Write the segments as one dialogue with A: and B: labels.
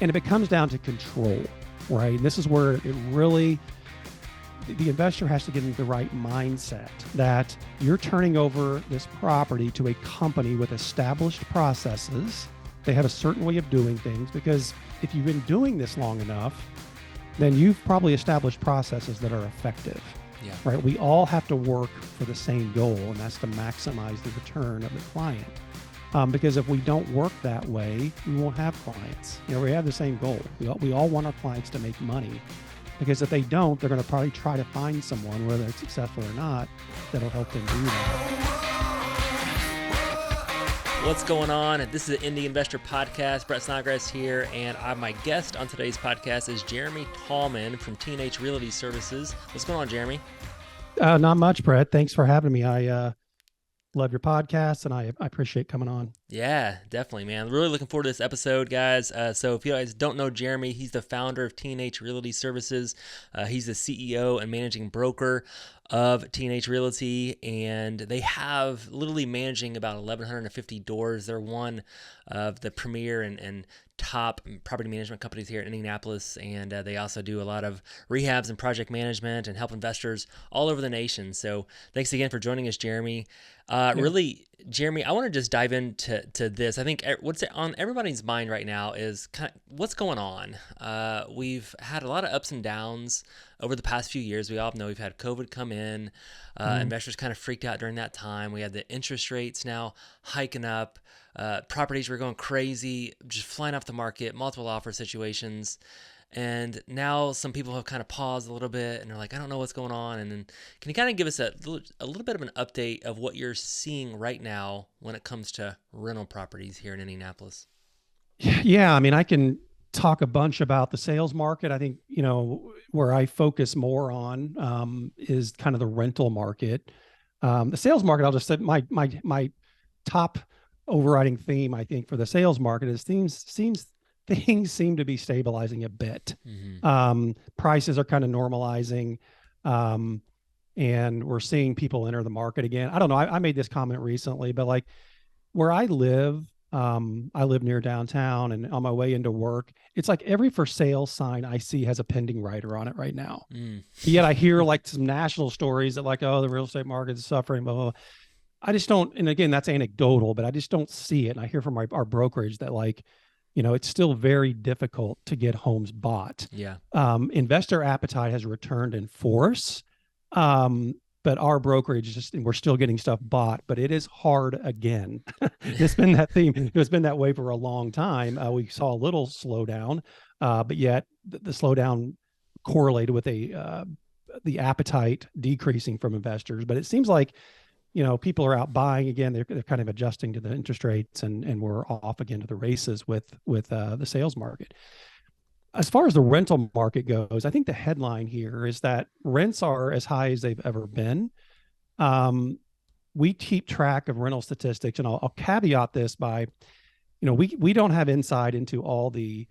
A: And it comes down to control, right? And this is where it really, the investor has to get into the right mindset that you're turning over this property to a company with established processes. They have a certain way of doing things, because if you've been doing this long enough, then you've probably established processes that are effective, right? We all have to work for the same goal, and that's to maximize the return of the client. Because if we don't work that way, we won't have clients. We have the same goal. We all want our clients to make money, because if they don't, they're going to probably try to find someone, whether it's successful or not, that'll help them do that.
B: What's going on? This is the Indie Investor Podcast. Brett Snodgrass here, and my guest on today's podcast is Jeremy Tallman from T&H Realty Services. What's going on, Jeremy?
A: Not much, Brett. Thanks for having me. I love your podcast, and I appreciate coming on.
B: Yeah, definitely, man. Really looking forward to this episode, guys. So if you guys don't know Jeremy, he's the founder of T&H Realty Services. He's the CEO and managing broker of T&H Realty, and they have literally managing about 1,150 doors. They're one of the premier and top property management companies here in Indianapolis, and they also do a lot of rehabs and project management and help investors all over the nation. So thanks again for joining us, Jeremy. Really, Jeremy, I want to just dive into this. I think what's on everybody's mind right now is kind of what's going on. We've had a lot of ups and downs over the past few years. We all know we've had COVID come in. Investors kind of freaked out during that time. We had the interest rates now hiking up. Properties were going crazy, just flying off the market, multiple offer situations. And now some people have kind of paused a little bit and they're like, I don't know what's going on. And then can you kind of give us a little bit of an update of what you're seeing right now when it comes to rental properties here in Indianapolis?
A: Yeah, I mean, I can talk a bunch about the sales market. I think, where I focus more on is kind of the rental market. The sales market, I'll just say my top overriding theme, I think, for the sales market is things seem to be stabilizing a bit. Prices are kind of normalizing, and we're seeing people enter the market again. I don't know. I made this comment recently, but like where I live near downtown, and on my way into work, it's like every for sale sign I see has a pending writer on it right now. Yet I hear like some national stories that like, oh, the real estate market is suffering, blah, blah, blah. I just don't, and again, that's anecdotal, but I just don't see it. And I hear from our brokerage that like, it's still very difficult to get homes bought.
B: Yeah.
A: Investor appetite has returned in force. But our brokerage we're still getting stuff bought, but it is hard again. It's been that theme. It's been that way for a long time. We saw a little slowdown, but yet the slowdown correlated with the appetite decreasing from investors. But it seems like, people are out buying again. They're kind of adjusting to the interest rates, and we're off again to the races with the sales market. As far as the rental market goes, I think the headline here is that rents are as high as they've ever been. We keep track of rental statistics, and I'll caveat this by, we don't have insight into all the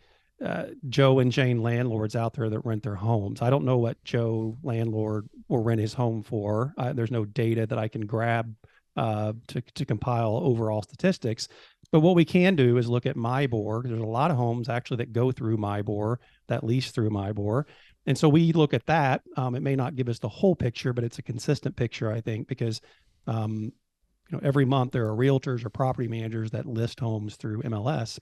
A: Joe and Jane landlords out there that rent their homes. I don't know what Joe landlord will rent his home for. There's no data that I can grab to compile overall statistics. But what we can do is look at MIBOR. There's a lot of homes actually that go through MIBOR, that lease through MIBOR. And so we look at that. It may not give us the whole picture, but it's a consistent picture, I think, because every month there are realtors or property managers that list homes through MLS.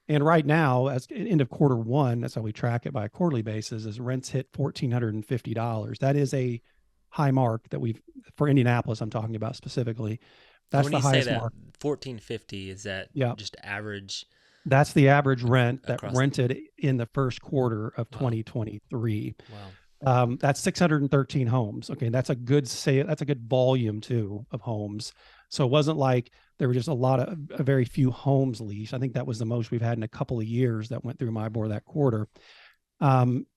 A: And right now, as end of quarter one, that's how we track it by a quarterly basis, is rents hit $1,450. That is a high mark that for Indianapolis, I'm talking about specifically. That's the highest mark.
B: $1,450, is that just average?
A: That's the average rent that rented in the first quarter of 2023.
B: Wow.
A: That's 613 homes. Okay, that's a good that's a good volume too of homes. So it wasn't like there were just a very few homes leased. I think that was the most we've had in a couple of years that went through MIBOR that quarter.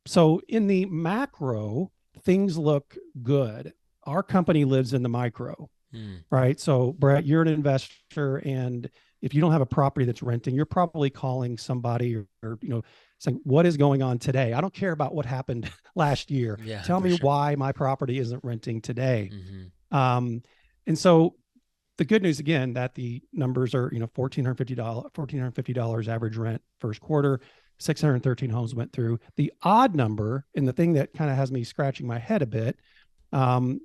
A: So in the macro, things look good. Our company lives in the micro, right? So Brett, you're an investor, and if you don't have a property that's renting, you're probably calling somebody or saying, what is going on today? I don't care about what happened last year.
B: Yeah,
A: tell me why my property isn't renting today. And so the good news, again, that the numbers are, $1,450 average rent first quarter, 613 homes went through. The odd number, and the thing that kind of has me scratching my head a bit,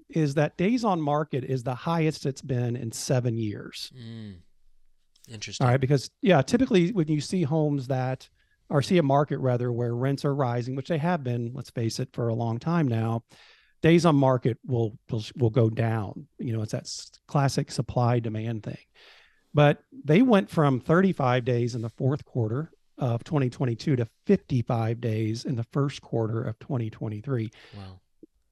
A: is that days on market is the highest it's been in 7 years. All
B: Interesting.
A: right, because yeah, typically when you see homes that, or see a market rather, where rents are rising, which they have been, let's face it, for a long time now, days on market will go down. It's that classic supply demand thing. But they went from 35 days in the fourth quarter of 2022 to 55 days in the first quarter of 2023.
B: Wow.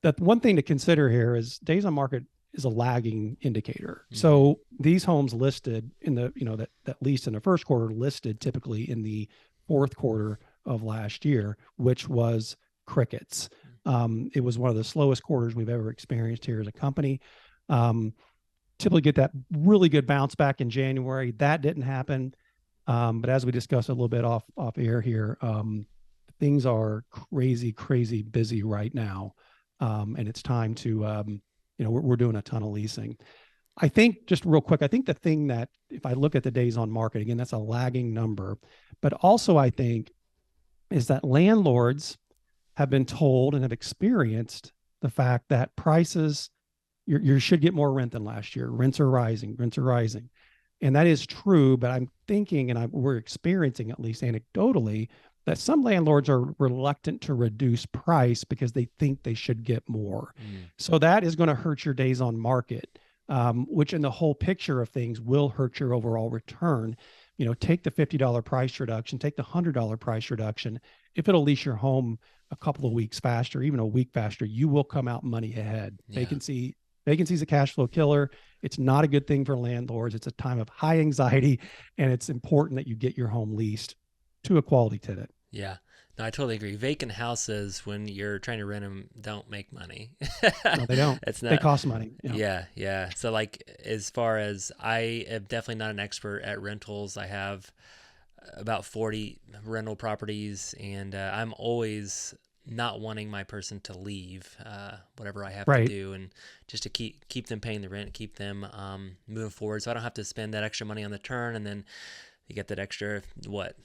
A: That one thing to consider here is days on market is a lagging indicator.
B: Mm-hmm.
A: So these homes listed in the, that leased in the first quarter listed typically in the fourth quarter of last year, which was crickets. It was one of the slowest quarters we've ever experienced here as a company. Typically get that really good bounce back in January. That didn't happen. But as we discussed a little bit off air here, things are crazy busy right now. And it's time to, we're doing a ton of leasing. I think, just real quick, I think the thing that, if I look at the days on market, again, that's a lagging number, but also I think is that landlords have been told and have experienced the fact that prices, you should get more rent than last year. Rents are rising. And that is true, but I'm thinking, and we're experiencing, at least anecdotally, that some landlords are reluctant to reduce price because they think they should get more. So that is going to hurt your days on market, which in the whole picture of things will hurt your overall return. Take the $50 price reduction, take the $100 price reduction. If it'll lease your home a couple of weeks faster, even a week faster, you will come out money ahead.
B: Yeah.
A: Vacancy is a cash flow killer. It's not a good thing for landlords. It's a time of high anxiety, and it's important that you get your home leased to a quality tenant.
B: Yeah. No, I totally agree. Vacant houses, when you're trying to rent them, don't make money.
A: No, they don't.
B: It's not.
A: They cost money.
B: Yeah. So, like, as far as, I am definitely not an expert at rentals. I have about 40 rental properties, and I'm always not wanting my person to leave, whatever I have to do, and just to keep them paying the rent, keep them moving forward, so I don't have to spend that extra money on the turn, and then you get that extra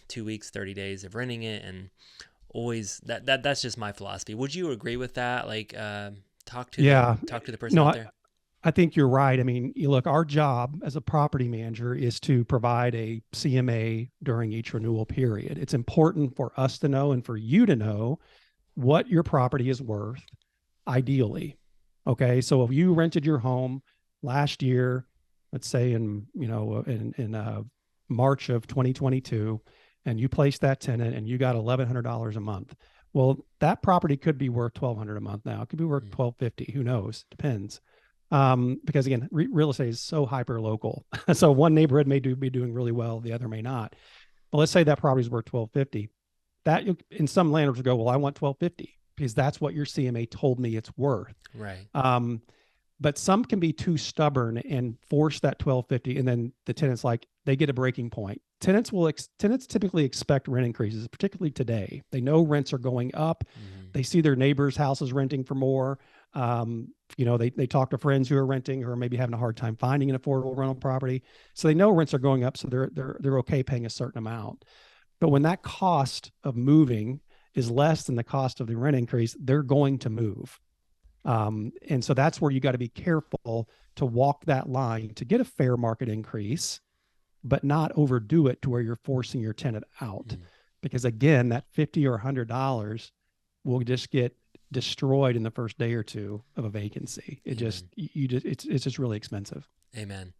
B: 2 weeks, 30 days of renting it, and always that's just my philosophy. Would you agree with that? Like, talk to the person out there.
A: I think you're right. I mean, look, our job as a property manager is to provide a CMA during each renewal period. It's important for us to know and for you to know what your property is worth, ideally. Okay, so if you rented your home last year, let's say in March of 2022, and you placed that tenant and you got $1,100 a month, well, that property could be worth $1,200 a month now. It could be worth $1,250. Who knows? Depends. Because again, real estate is so hyper local. So one neighborhood may be doing really well, the other may not. But let's say that property is worth $1,250. That, in some landlords go, well, I want $1,250 because that's what your CMA told me it's worth.
B: Right.
A: But some can be too stubborn and force that $1,250, and then the tenant's like, they get a breaking point. Tenants typically expect rent increases, particularly today. They know rents are going up. They see their neighbors' houses renting for more. They talk to friends who are renting or maybe having a hard time finding an affordable rental property. So they know rents are going up, so they're okay paying a certain amount. But when that cost of moving is less than the cost of the rent increase, they're going to move. And so that's where you got to be careful to walk that line to get a fair market increase, but not overdo it to where you're forcing your tenant out. Because again, that $50 or $100 will just get destroyed in the first day or two of a vacancy. It's just really expensive.
B: Amen.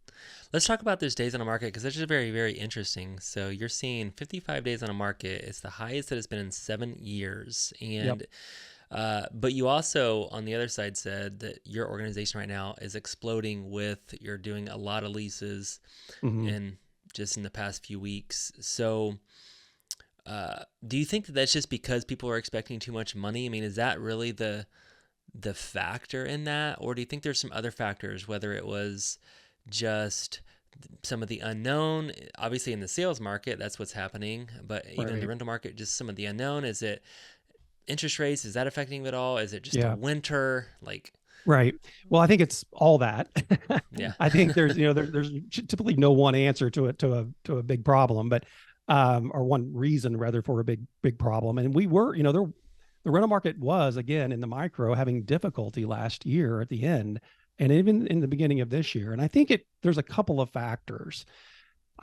B: Let's talk about those days on the market, because that's just very, very interesting. So you're seeing 55 days on the market. It's the highest that it's been in 7 years. And but you also, on the other side, said that your organization right now is exploding with, you're doing a lot of leases in the past few weeks. So do you think that that's just because people are expecting too much money? I mean, is that really the factor in that? Or do you think there's some other factors, whether it was just some of the unknown? Obviously in the sales market, that's what's happening, but even in the rental market, just some of the unknown. Is it interest rates? Is that affecting it at all? Is it just the winter?
A: Right. Well, I think it's all that.
B: Yeah.
A: I think there's typically no one answer to a big problem, but or one reason rather for a big problem. And we were, the rental market was again in the micro having difficulty last year at the end, and even in the beginning of this year. And I think there's a couple of factors.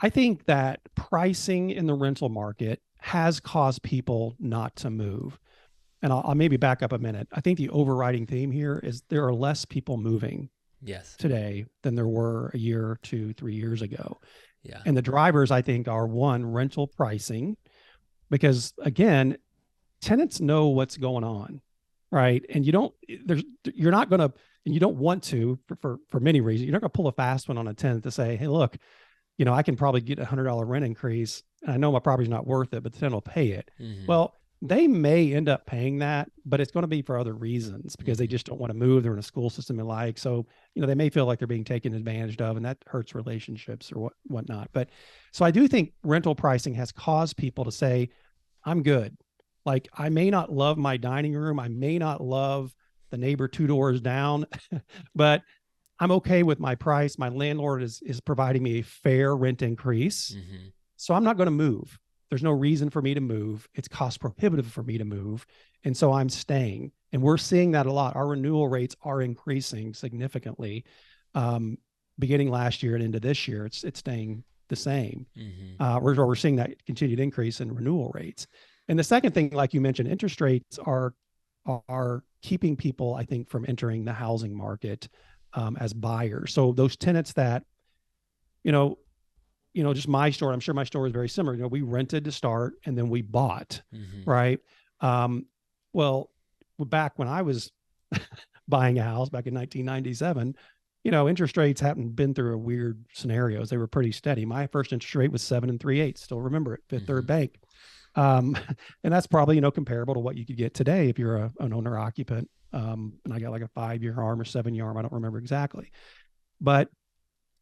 A: I think that pricing in the rental market has caused people not to move. And I'll maybe back up a minute. I think the overriding theme here is there are less people moving
B: Yes.
A: today than there were a year, 2, 3 years ago.
B: Yeah.
A: And the drivers, I think, are one, rental pricing, because again, tenants know what's going on, right? And you're not going to, and you don't want to, for many reasons, you're not going to pull a fast one on a tenant to say, hey, look, I can probably get $100 rent increase, and I know my property's not worth it, but the tenant will pay it.
B: Mm-hmm.
A: Well, they may end up paying that, but it's going to be for other reasons because they
B: Mm-hmm.
A: just don't want to move. They're in a school system and like, so, they may feel like they're being taken advantage of, and that hurts relationships or whatnot. But so I do think rental pricing has caused people to say, I'm good. Like, I may not love my dining room. I may not love the neighbor 2 doors down, but I'm okay with my price. My landlord is providing me a fair rent increase.
B: Mm-hmm.
A: So I'm not going to move. There's no reason for me to move. It's cost prohibitive for me to move. And so I'm staying. And we're seeing that a lot. Our renewal rates are increasing significantly. Um, Beginning last year and into this year, it's staying the same.
B: Mm-hmm.
A: We're seeing that continued increase in renewal rates. And the second thing, like you mentioned, interest rates are keeping people, I think, from entering the housing market as buyers. So those tenants that, you know, just my story, I'm sure my story is very similar. We rented to start and then we bought,
B: Mm-hmm.
A: right? Um, well, back when I was buying a house back in 1997, interest rates hadn't been through a weird scenarios. They were pretty steady. My first interest rate was 7 3/8. Still remember it, Fifth
B: Mm-hmm.
A: Third Bank. And that's probably, comparable to what you could get today if you're an owner occupant. And I got like a 5-year arm or 7-year arm. I don't remember exactly, but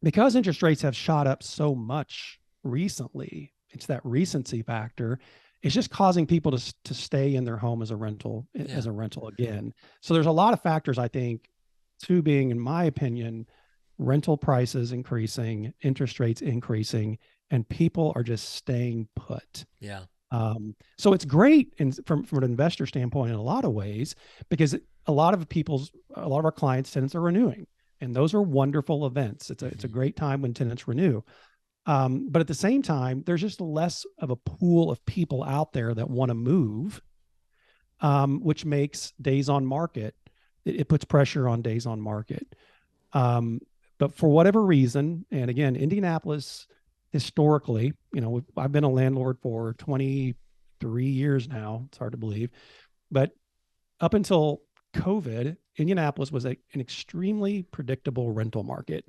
A: because interest rates have shot up so much recently, it's that recency factor. It's just causing people to stay in their home
B: Yeah.
A: as a rental again. So there's a lot of factors, I think, to being, in my opinion, rental prices increasing, interest rates increasing, and people are just staying put.
B: Yeah.
A: So it's great from an investor standpoint in a lot of ways, because a lot of our clients, tenants are renewing, and those are wonderful events. It's a
B: Mm-hmm.
A: great time when tenants renew. But at the same time, there's just less of a pool of people out there that want to move, which makes days on market. It puts pressure on days on market. Um, but for whatever reason, and again, Indianapolis historically, I've been a landlord for 23 years now. It's hard to believe, but up until COVID, Indianapolis was an extremely predictable rental market.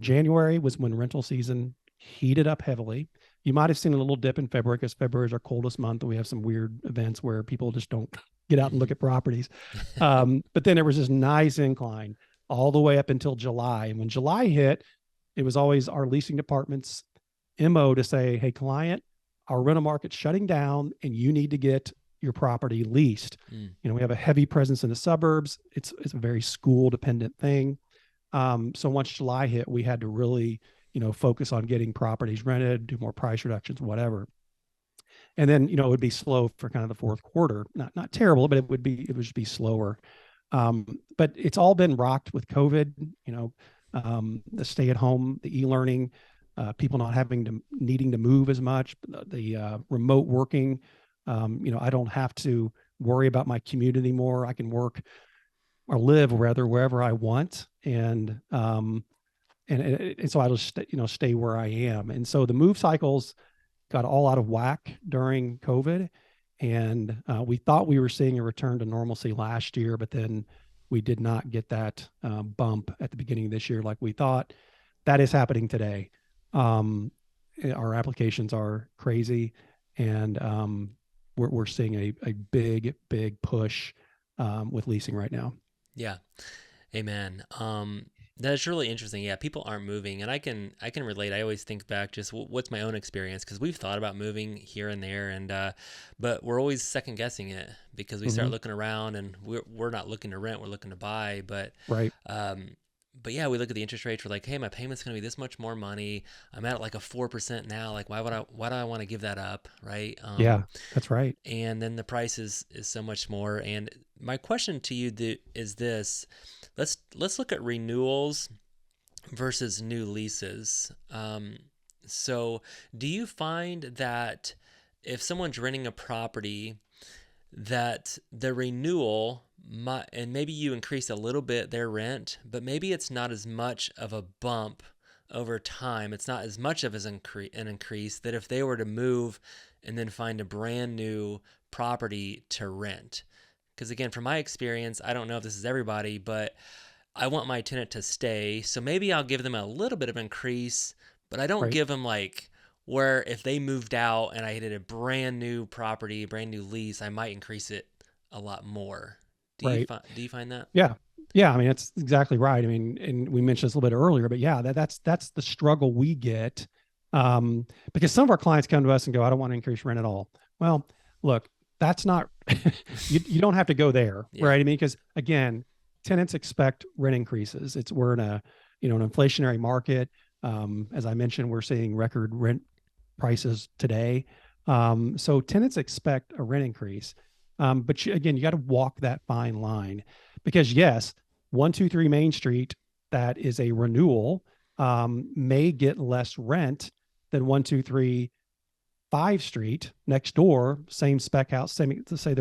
A: January was when rental season heated up heavily. You might have seen a little dip in February because February is our coldest month. And we have some weird events where people just don't get out and look
B: Mm-hmm.
A: at properties. But then there was this nice incline all the way up until July. And when July hit, it was always our leasing department's MO to say, hey, client, our rental market's shutting down and you need to get your property leased.
B: Mm.
A: We have a heavy presence in the suburbs. It's a very school dependent thing. So once July hit, we had to really, focus on getting properties rented, do more price reductions, whatever. And then, it would be slow for kind of the fourth quarter. Not terrible, but it would just be slower. But it's all been rocked with COVID, the stay at home, the e-learning, people not needing to move as much, the remote working. I don't have to worry about my commute anymore. I can work or live rather wherever I want. And so I'll just, stay where I am. And so the move cycles got all out of whack during COVID. And we thought we were seeing a return to normalcy last year, but then we did not get that bump at the beginning of this year like we thought. That is happening today. Um, our applications are crazy, and we're seeing a big push with leasing right now.
B: Yeah. Amen. That's really interesting. Yeah, people aren't moving, and I can relate. I always think back just what's my own experience, because we've thought about moving here and there, and but we're always second guessing it because we start
A: Mm-hmm.
B: looking around, and we're not looking to rent, we're looking to buy. But
A: Right.
B: um, but yeah, we look at the interest rates. We're like, hey, my payment's going to be this much more money. I'm at like a 4% now. Like, why do I want to give that up? Right.
A: Yeah, that's right.
B: And then the price is so much more. And my question to you is this: let's look at renewals versus new leases. So, do you find that if someone's renting a property, that the renewal might, and maybe you increase a little bit their rent, but maybe it's not as much of a bump over time. It's not as much of an increase that if they were to move and then find a brand new property to rent. Because again, from my experience, I don't know if this is everybody, but I want my tenant to stay. So maybe I'll give them a little bit of increase, but I don't
A: Right.
B: give them like where if they moved out and I did a brand new property, brand new lease, I might increase it a lot more.
A: Right.
B: Do you find that?
A: Yeah. Yeah. I mean, that's exactly right. I mean, and we mentioned this a little bit earlier, but yeah, that's the struggle we get. Because some of our clients come to us and go, I don't want to increase rent at all. Well, look, that's not, you don't have to go there.
B: Yeah.
A: Right. I mean, because again, tenants expect rent increases. We're in a, an inflationary market. As I mentioned, we're seeing record rent prices today. So tenants expect a rent increase. But again, you got to walk that fine line because yes, 123 Main Street, that is a renewal, may get less rent than 123 5 Street next door, same spec house, same, to say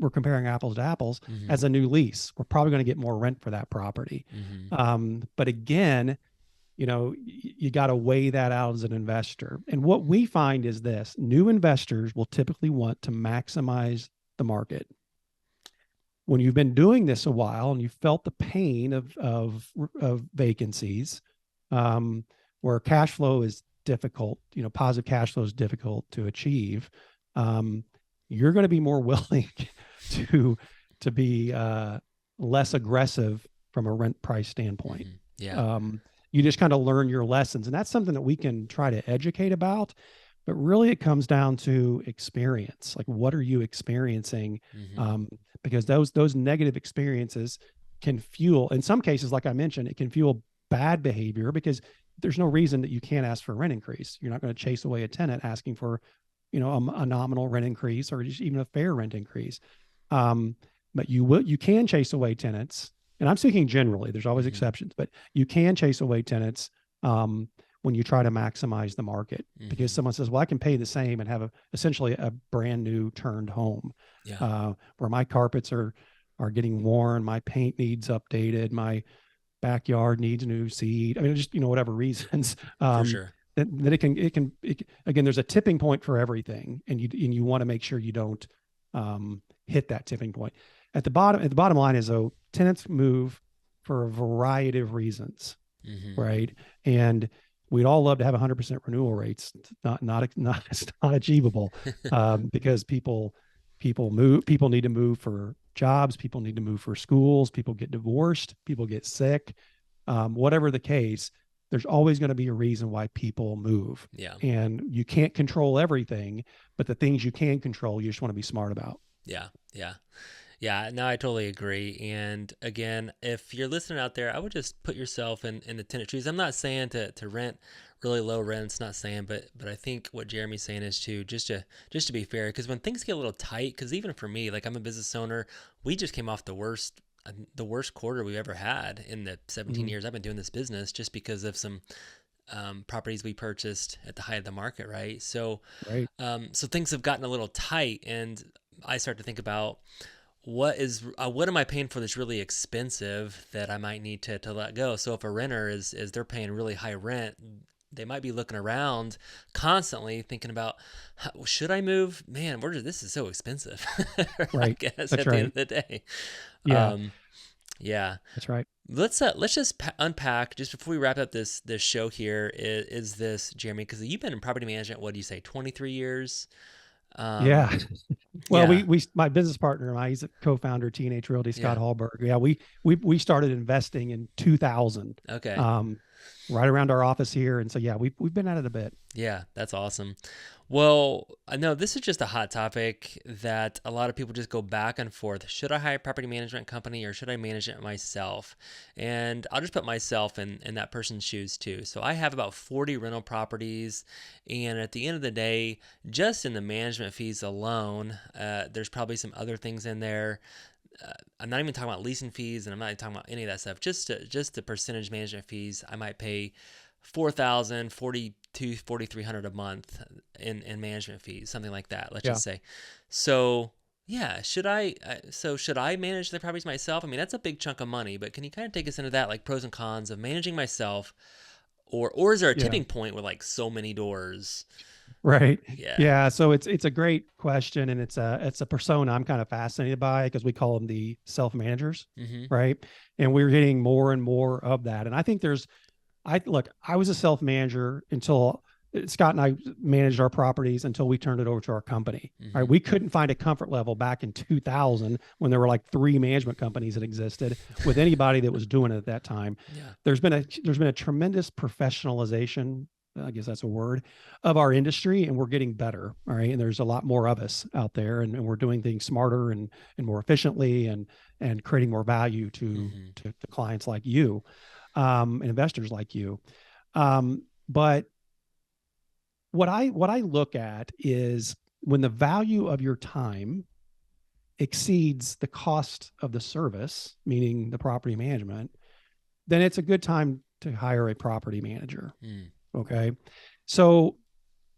A: we're comparing apples to apples
B: Mm-hmm.
A: as a new lease. We're probably going to get more rent for that property.
B: Mm-hmm.
A: But again, you got to weigh that out as an investor. And what we find is this: new investors will typically want to maximize the market. When you've been doing this a while and you felt the pain of vacancies, where cash flow is difficult, positive cash flow is difficult to achieve, you're going to be more willing to be less aggressive from a rent price standpoint.
B: Mm-hmm. Yeah.
A: Um, you just kind of learn your lessons, and that's something that we can try to educate about. But really, it comes down to experience. Like, what are you experiencing?
B: Mm-hmm.
A: Um, because those negative experiences can fuel, in some cases, like I mentioned, it can fuel bad behavior because there's no reason that you can't ask for a rent increase. You're not going to chase away a tenant asking for, a nominal rent increase or just even a fair rent increase. Um, but you can chase away tenants, and I'm speaking generally. There's always
B: Mm-hmm.
A: exceptions, but you can chase away tenants when you try to maximize the market because
B: Mm-hmm.
A: someone says, well, I can pay the same and have essentially a brand new turned home,
B: Yeah.
A: where my carpets are getting worn, my paint needs updated, my backyard needs new seed. I mean, just, whatever reasons.
B: For sure.
A: That again, there's a tipping point for everything. And you want to make sure you don't hit that tipping point. At the bottom line is, though, tenants move for a variety of reasons,
B: Mm-hmm.
A: right? And we'd all love to have 100% renewal rates. It's not achievable, because people move. People need to move for jobs. People need to move for schools. People get divorced. People get sick. Whatever the case, there's always going to be a reason why people move.
B: Yeah.
A: And you can't control everything, but the things you can control, you just want to be smart about.
B: Yeah. Yeah. Yeah, no, I totally agree. And again, if you're listening out there, I would just put yourself in the tenant shoes. I'm not saying to rent really low rents, not saying, but I think what Jeremy's saying is just to be fair, because when things get a little tight, because even for me, like I'm a business owner, we just came off the worst quarter we've ever had in the 17
A: Mhm.
B: years I've been doing this business, just because of some properties we purchased at the height of the market, right? So
A: Right.
B: so things have gotten a little tight, and I start to think about what am I paying for that's really expensive that I might need to let go. So if a renter is they're paying really high rent, they might be looking around constantly thinking about, should I move? Man, this is so expensive. I
A: Right.
B: guess
A: That's
B: at the end
A: right.
B: of the day.
A: Yeah.
B: Um, yeah.
A: That's right.
B: Let's just unpack just before we wrap up this show here. Is this, Jeremy? Because you've been in property management. What do you say? 23 years. Um,
A: Yeah. Well,
B: yeah.
A: my business partner and I, he's a co-founder of T&H Realty, Scott
B: Yeah.
A: Hallberg. Yeah, we started investing in 2000,
B: Okay.
A: um, right around our office here, and so yeah, we've been at it a bit.
B: Yeah, that's awesome. Well, I know this is just a hot topic that a lot of people just go back and forth. Should I hire a property management company or should I manage it myself? And I'll just put myself in that person's shoes too. So I have about 40 rental properties. And at the end of the day, just in the management fees alone, there's probably some other things in there. I'm not even talking about leasing fees, and I'm not even talking about any of that stuff. Just the percentage management fees, I might pay 4,000, 4,300 a month in management fees, something like that. Let's
A: Yeah.
B: just say. So yeah, should I manage the properties myself? I mean, that's a big chunk of money, but can you kind of take us into that, like pros and cons of managing myself, or is there a
A: Yeah.
B: tipping point with like so many doors?
A: Right.
B: Yeah.
A: Yeah. So it's a great question, and it's a persona I'm kind of fascinated by because we call them the self managers,
B: Mm-hmm.
A: right? And we're getting more and more of that. And I think I was a self manager until Scott and I managed our properties until we turned it over to our company. Right.
B: Mm-hmm.
A: We couldn't find a comfort level back in 2000 when there were like three management companies that existed with anybody that was doing it at that time.
B: Yeah.
A: There's been a tremendous professionalization, I guess that's a word, of our industry, and we're getting better. All right. And there's a lot more of us out there, and we're doing things smarter and more efficiently, and creating more value
B: Mm-hmm.
A: to clients like you, and investors like you. But what I look at is when the value of your time exceeds the cost of the service, meaning the property management, then it's a good time to hire a property manager.
B: Mm.
A: Okay. So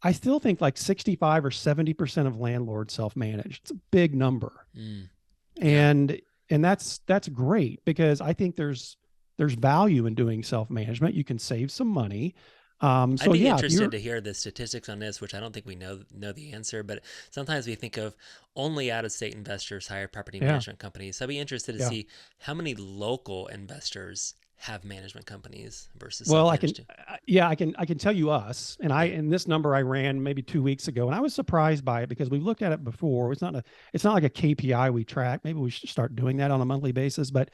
A: I still think like 65 or 70% of landlords self-manage. It's a big number.
B: Mm. Yeah.
A: And that's great because I think there's value in doing self-management. You can save some money.
B: I'd
A: So
B: be
A: yeah, if
B: interested
A: you're
B: to hear the statistics on this, which I don't think we know the answer, but sometimes we think of only out of state investors hire property
A: yeah,
B: management companies. So I'd be interested to
A: yeah.
B: see how many local investors have management companies versus
A: Well,
B: self-managed.
A: yeah, I can tell you us,
B: Yeah.
A: and this number I ran maybe 2 weeks ago, and I was surprised by it because we've looked at it before. It's not like a KPI we track. Maybe we should start doing that on a monthly basis, but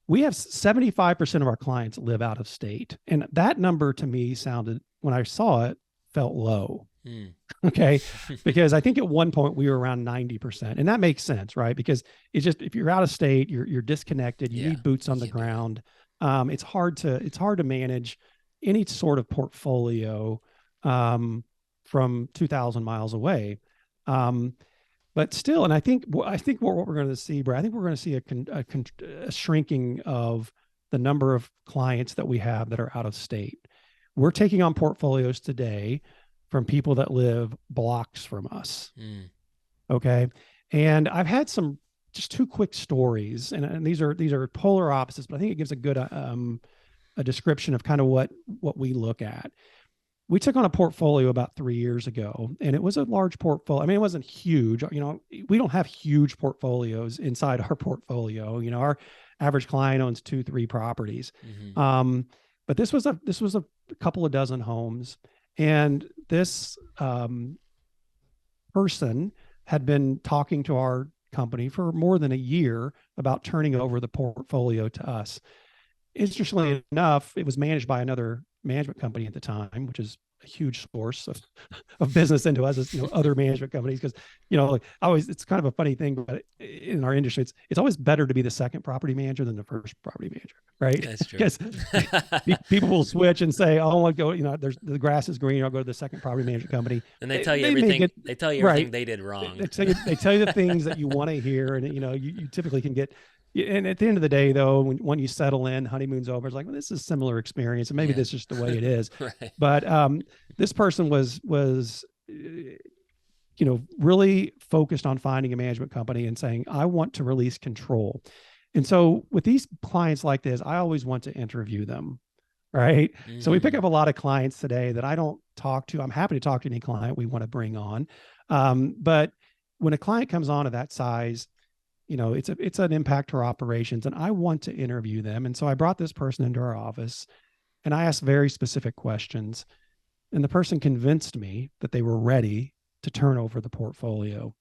A: we have 75% of our clients live out of state. And that number to me sounded, when I saw it, felt low.
B: Mm.
A: Okay. Because I think at one point we were around 90%. And that makes sense, right? Because it's just, if you're out of state, you're disconnected, you
B: Yeah.
A: need boots
B: You
A: on the
B: can't do it.
A: ground. It's hard to manage any sort of portfolio, um, from 2,000 miles away. Um, but still, and I think what we're going to see, Brad, I think we're going to see a shrinking of the number of clients that we have that are out of state. We're taking on portfolios today from people that live blocks from us.
B: Mm.
A: Okay, and I've had some just two quick stories, and these are polar opposites, but I think it gives a description of kind of what we look at. We took on a portfolio about 3 years ago, and it was a large portfolio. I mean, it wasn't huge. We don't have huge portfolios inside our portfolio. Our average client owns two, three properties.
B: Mm-hmm.
A: Um, but this was a couple of dozen homes, and this person had been talking to our company for more than a year about turning over the portfolio to us. Interestingly enough, it was managed by another management company at the time, which is a huge source of business into us as other management companies. Because like always, it's kind of a funny thing, but in our industry, it's always better to be the second property manager than the first property manager, right?
B: That's true.
A: Because people will switch and say, "Oh, I want to go." There's the grass is green. I'll go to the second property management company.
B: And they
A: They,
B: tell you
A: they make
B: everything.
A: it
B: They tell you
A: right.
B: everything they did wrong.
A: They tell you the things that you want to hear, and you typically can get. And at the end of the day, though, when you settle in, honeymoon's over. It's like, well, this is a similar experience, and maybe
B: Yeah.
A: this is just the way it is.
B: Right.
A: But this person was really focused on finding a management company and saying, I want to release control. And so with these clients like this, I always want to interview them. Right. So we pick
B: Mm-hmm.
A: up a lot of clients today that I don't talk to. I'm happy to talk to any client we want to bring on. But when a client comes on of that size, it's an impact to our operations, and I want to interview them. And so I brought this person into our office, and I asked very specific questions, and the person convinced me that they were ready to turn over the portfolio.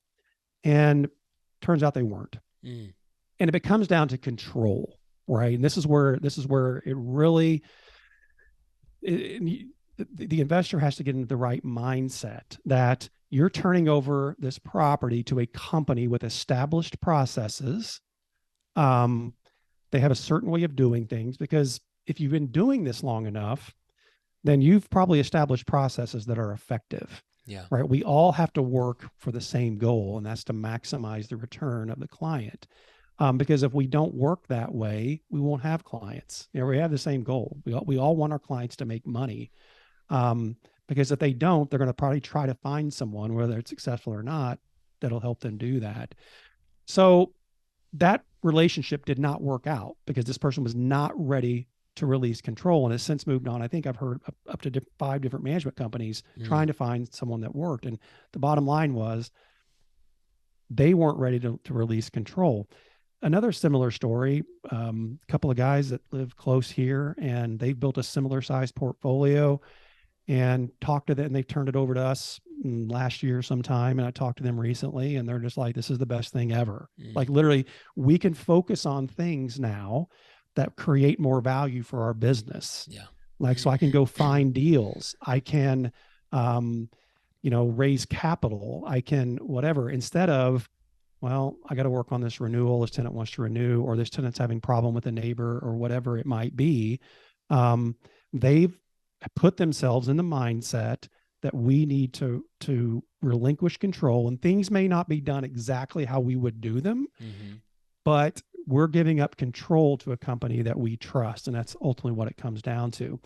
A: And turns out they weren't.
B: Mm.
A: And it comes down to control, right? And this is where it really, the investor has to get into the right mindset that you're turning over this property to a company with established processes. Um, they have a certain way of doing things, because if you've been doing this long enough, then you've probably established processes that are effective,
B: Yeah.
A: right? We all have to work for the same goal, and that's to maximize the return of the client. Because if we don't work that way, we won't have clients. We have the same goal. We all want our clients to make money. Um, because if they don't, they're going to probably try to find someone, whether it's successful or not, that'll help them do that. So that relationship did not work out because this person was not ready to release control and has since moved on. I think I've heard up to 5 different management companies trying to find someone that worked. And the bottom line was they weren't ready to release control. Another similar story, a couple of guys that live close here, and they've built a similar sized portfolio and talked to them, and they turned it over to us last year sometime. And I talked to them recently, and they're just like, this is the best thing ever. Like, literally, we can focus on things now that create more value for our business.
B: Yeah.
A: Like, so I can go find deals. I can, raise capital. I can whatever, instead of, well, I got to work on this renewal. This tenant wants to renew, or this tenant's having a problem with a neighbor, or whatever it might be. They've put themselves in the mindset that we need to relinquish control, and things may not be done exactly how we would do them, but we're giving up control to a company that we trust. And that's ultimately what it comes down to.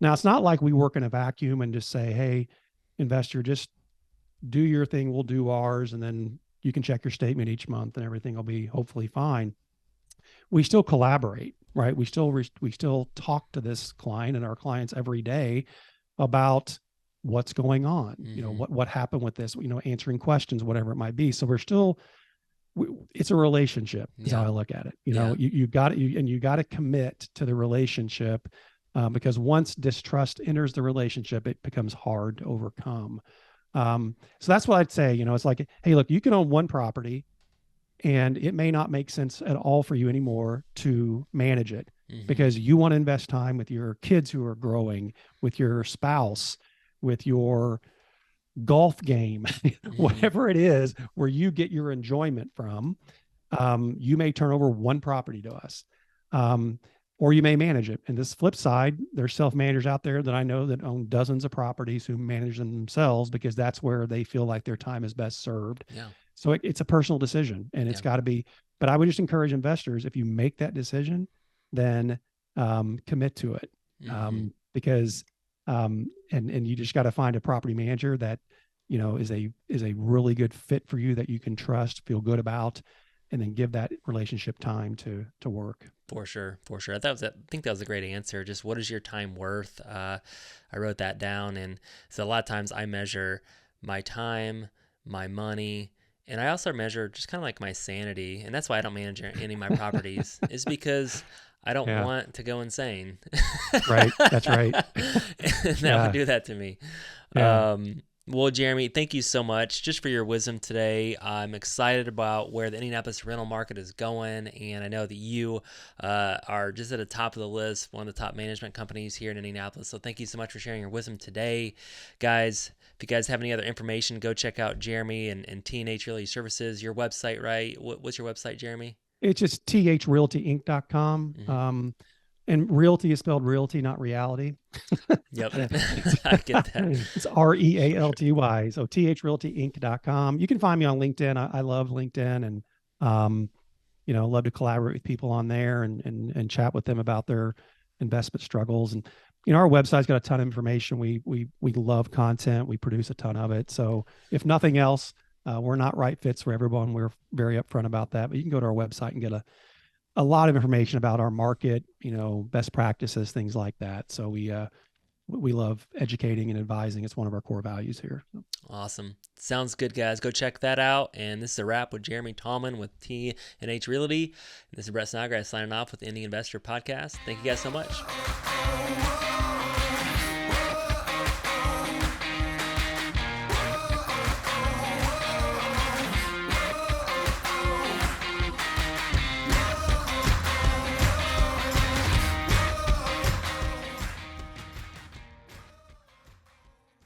A: Now, it's not like we work in a vacuum and just say, hey, investor, just do your thing, we'll do ours, and then you can check your statement each month and everything will be hopefully fine. We still collaborate, right? We still talk to this client and our clients every day about what's going on, what happened with this, answering questions, whatever it might be. So it's a relationship is how I look at it. You got to commit to the relationship, because once distrust enters the relationship, it becomes hard to overcome. So that's what I'd say. It's like, hey, look, you can own one property and it may not make sense at all for you anymore to manage it, because you want to invest time with your kids who are growing, with your spouse, with your golf game, whatever it is where you get your enjoyment from. You may turn over one property to us, or you may manage it. And this flip side, there's self-managers out there that I know that own dozens of properties who manage them themselves because that's where they feel like their time is best served.
B: Yeah.
A: So it's a personal decision, and it's got to be, but I would just encourage investors, if you make that decision, then commit to it. Because and you just got to find a property manager that, is a really good fit for you, that you can trust, feel good about, and then give that relationship time to work.
B: For sure. I think that was a great answer. Just, what is your time worth? I wrote that down. And so a lot of times I measure my time, my money, and I also measure just kind of like my sanity. And that's why I don't manage any of my properties, is because I don't want to go insane.
A: Right. That's right.
B: That would do that to me. Yeah. Well, Jeremy, thank you so much just for your wisdom today. I'm excited about where the Indianapolis rental market is going, and I know that you are just at the top of the list, one of the top management companies here in Indianapolis. So thank you so much for sharing your wisdom today. Guys, if you guys have any other information, go check out Jeremy and T&H Realty Services, your website, right? What's your website, Jeremy?
A: It's just threaltyinc.com. And realty is spelled realty, not reality.
B: Yep. I get that.
A: It's REALTY. So threaltyinc.com. You can find me on LinkedIn. I love LinkedIn, and love to collaborate with people on there and chat with them about their investment struggles. And our website's got a ton of information. We love content. We produce a ton of it. So if nothing else, we're not right fits for everyone. We're very upfront about that. But you can go to our website and get a lot of information about our market, best practices, things like that. So we love educating and advising. It's one of our core values here.
B: Awesome. Sounds good, guys. Go check that out. And this is a wrap with Jeremy Tallman with T&H Realty. And this is Brett Snodgrass signing off with the Indie Investor Podcast. Thank you guys so much.